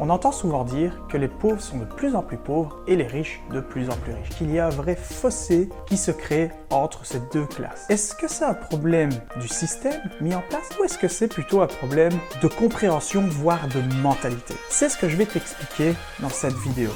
On entend souvent dire que les pauvres sont de plus en plus pauvres et les riches de plus en plus riches, qu'il y a un vrai fossé qui se crée entre ces deux classes. Est-ce que c'est un problème du système mis en place ou est-ce que c'est plutôt un problème de compréhension, voire de mentalité? C'est ce que je vais t'expliquer dans cette vidéo.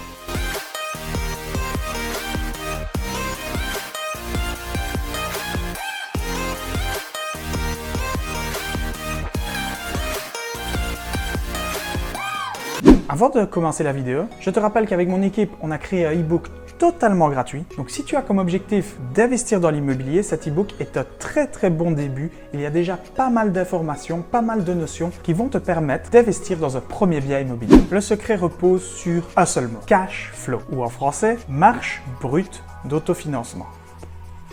Avant de commencer la vidéo, je te rappelle qu'avec mon équipe, on a créé un e-book totalement gratuit. Donc si tu as comme objectif d'investir dans l'immobilier, cet e-book est un très bon début. Il y a déjà pas mal d'informations, pas mal de notions qui vont te permettre d'investir dans un premier bien immobilier. Le secret repose sur un seul mot, cash flow, ou en français, marge brute d'autofinancement.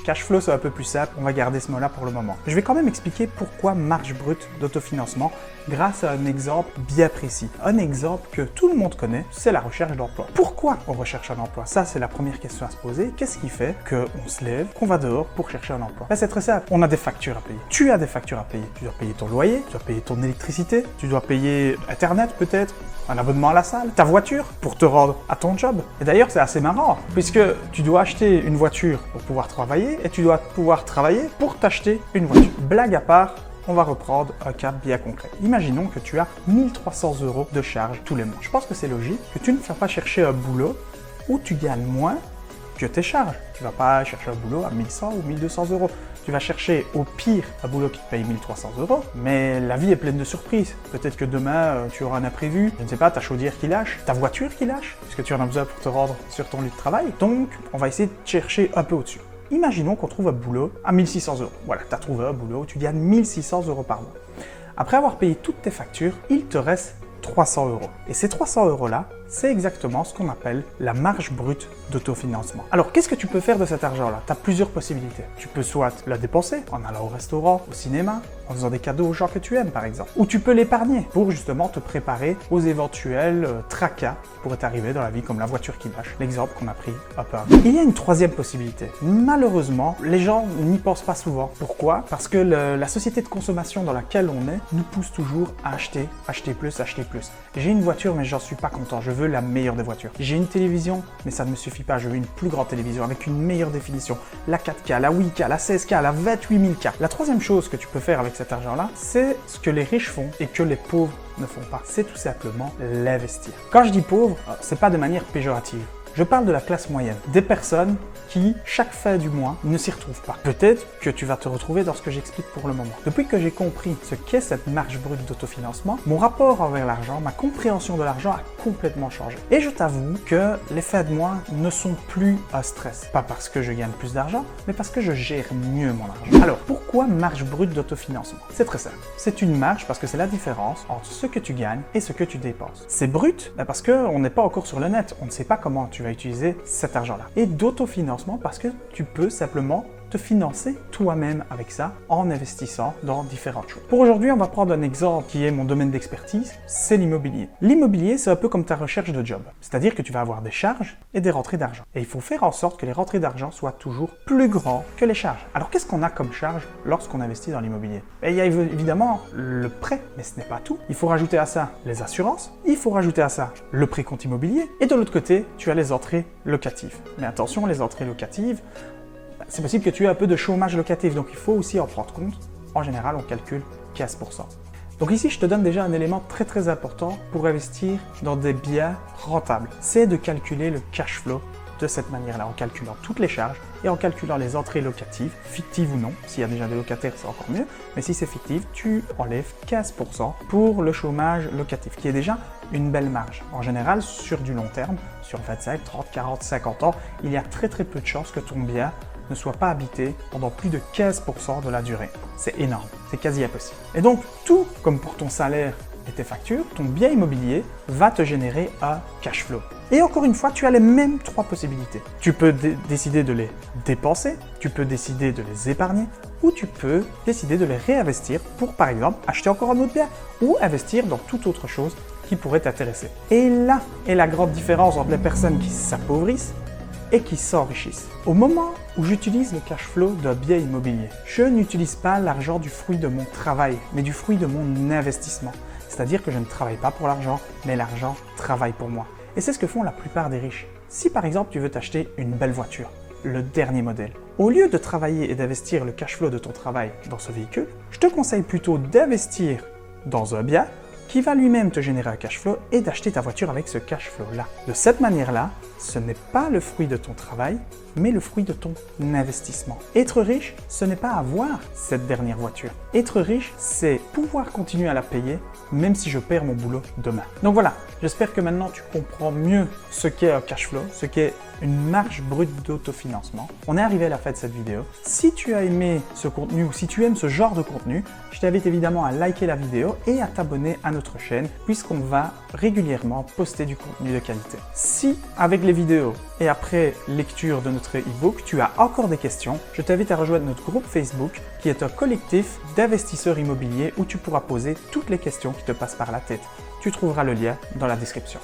Cash flow, c'est un peu plus simple, on va garder ce mot-là pour le moment. Je vais quand même expliquer pourquoi marge brute d'autofinancement grâce à un exemple bien précis. Un exemple que tout le monde connaît, c'est la recherche d'emploi. Pourquoi on recherche un emploi? Ça, c'est la première question à se poser. Qu'est-ce qui fait qu'on se lève, qu'on va dehors pour chercher un emploi? C'est très simple, on a des factures à payer. Tu as des factures à payer. Tu dois payer ton loyer, tu dois payer ton électricité, tu dois payer Internet peut-être, un abonnement à la salle, ta voiture pour te rendre à ton job. Et d'ailleurs, c'est assez marrant, puisque tu dois acheter une voiture pour pouvoir travailler et tu dois pouvoir travailler pour t'acheter une voiture. Blague à part, on va reprendre un cas bien concret. Imaginons que tu as 1300 € de charge tous les mois. Je pense que c'est logique que tu ne vas pas chercher un boulot où tu gagnes moins que tes charges. Tu ne vas pas chercher un boulot à 1100 ou 1200 €. Tu vas chercher au pire un boulot qui te paye 1300 €, mais la vie est pleine de surprises. Peut-être que demain, tu auras un imprévu, je ne sais pas, ta chaudière qui lâche, ta voiture qui lâche, puisque tu en as besoin pour te rendre sur ton lieu de travail. Donc, on va essayer de chercher un peu au-dessus. Imaginons qu'on trouve un boulot à 1600 €. Voilà, tu as trouvé un boulot où tu gagnes 1600 € par mois. Après avoir payé toutes tes factures, il te reste 300 €. Et ces 300 € là, c'est exactement ce qu'on appelle la marge brute d'autofinancement. Alors, qu'est-ce que tu peux faire de cet argent-là? Tu as plusieurs possibilités. Tu peux soit la dépenser en allant au restaurant, au cinéma, en faisant des cadeaux aux gens que tu aimes, par exemple. Ou tu peux l'épargner pour justement te préparer aux éventuels tracas qui pourraient t'arriver dans la vie, comme la voiture qui lâche, l'exemple qu'on a pris un peu avant. Il y a une troisième possibilité. Malheureusement, les gens n'y pensent pas souvent. Pourquoi? Parce que la société de consommation dans laquelle on est nous pousse toujours à acheter, acheter plus, acheter plus. J'ai une voiture, mais j'en suis pas content. Je veux la meilleure des voitures. J'ai une télévision, mais ça ne me suffit pas. Je veux une plus grande télévision avec une meilleure définition. La 4K, la 8K, la 16K, la 28000K. La troisième chose que tu peux faire avec cet argent-là, c'est ce que les riches font et que les pauvres ne font pas. C'est tout simplement l'investir. Quand je dis pauvre, c'est pas de manière péjorative. Je parle de la classe moyenne, des personnes qui, chaque fin du mois, ne s'y retrouvent pas. Peut-être que tu vas te retrouver dans ce que j'explique pour le moment. Depuis que j'ai compris ce qu'est cette marge brute d'autofinancement, mon rapport envers l'argent, ma compréhension de l'argent a complètement changé. Et je t'avoue que les fins de mois ne sont plus un stress. Pas parce que je gagne plus d'argent, mais parce que je gère mieux mon argent. Alors, pourquoi marge brute d'autofinancement? C'est très simple. C'est une marge parce que c'est la différence entre ce que tu gagnes et ce que tu dépenses. C'est brut parce qu'on n'est pas encore sur le net. On ne sait pas comment tu vas utiliser cet argent-là. Et d'autofinancement parce que tu peux simplement te financer toi-même avec ça en investissant dans différentes choses. Pour aujourd'hui, on va prendre un exemple qui est mon domaine d'expertise, c'est l'immobilier. L'immobilier, c'est un peu comme ta recherche de job. C'est-à-dire que tu vas avoir des charges et des rentrées d'argent. Et il faut faire en sorte que les rentrées d'argent soient toujours plus grands que les charges. Alors qu'est-ce qu'on a comme charge lorsqu'on investit dans l'immobilier? Il y a évidemment le prêt, mais ce n'est pas tout. Il faut rajouter à ça les assurances, il faut rajouter à ça le précompte immobilier, et de l'autre côté, tu as les entrées locatives. Mais attention, les entrées locatives, c'est possible que tu aies un peu de chômage locatif, donc il faut aussi en prendre compte. En général, on calcule 15%. Donc ici, je te donne déjà un élément très important pour investir dans des biens rentables. C'est de calculer le cash flow de cette manière-là, en calculant toutes les charges et en calculant les entrées locatives, fictives ou non. S'il y a déjà des locataires, c'est encore mieux. Mais si c'est fictif, tu enlèves 15% pour le chômage locatif, qui est déjà une belle marge. En général, sur du long terme, sur 25, 30, 40, 50 ans, il y a très peu de chances que ton bien ne soit pas habité pendant plus de 15% de la durée. C'est énorme, c'est quasi impossible. Et donc, tout comme pour ton salaire et tes factures, ton bien immobilier va te générer un cash flow. Et encore une fois, tu as les mêmes trois possibilités. Tu peux décider de les dépenser, tu peux décider de les épargner, ou tu peux décider de les réinvestir pour, par exemple, acheter encore un autre bien ou investir dans toute autre chose qui pourrait t'intéresser. Et là est la grande différence entre les personnes qui s'appauvrissent et qui s'enrichissent. Au moment où j'utilise le cash flow d'un bien immobilier, je n'utilise pas l'argent du fruit de mon travail, mais du fruit de mon investissement. C'est-à-dire que je ne travaille pas pour l'argent, mais l'argent travaille pour moi. Et c'est ce que font la plupart des riches. Si par exemple tu veux t'acheter une belle voiture, le dernier modèle, au lieu de travailler et d'investir le cash flow de ton travail dans ce véhicule, je te conseille plutôt d'investir dans un bien qui va lui-même te générer un cash flow et d'acheter ta voiture avec ce cash flow-là. De cette manière-là, ce n'est pas le fruit de ton travail, mais le fruit de ton investissement. Être riche, ce n'est pas avoir cette dernière voiture. Être riche, c'est pouvoir continuer à la payer, même si je perds mon boulot demain. Donc voilà, j'espère que maintenant tu comprends mieux ce qu'est un cash flow, ce qu'est une marge brute d'autofinancement. On est arrivé à la fin de cette vidéo. Si tu as aimé ce contenu ou si tu aimes ce genre de contenu, je t'invite évidemment à liker la vidéo et à t'abonner à notre chaîne puisqu'on va régulièrement poster du contenu de qualité. Si avec les vidéos et après lecture de notre e-book, tu as encore des questions, je t'invite à rejoindre notre groupe Facebook qui est un collectif d'investisseurs immobiliers où tu pourras poser toutes les questions qui te passent par la tête. Tu trouveras le lien dans la description.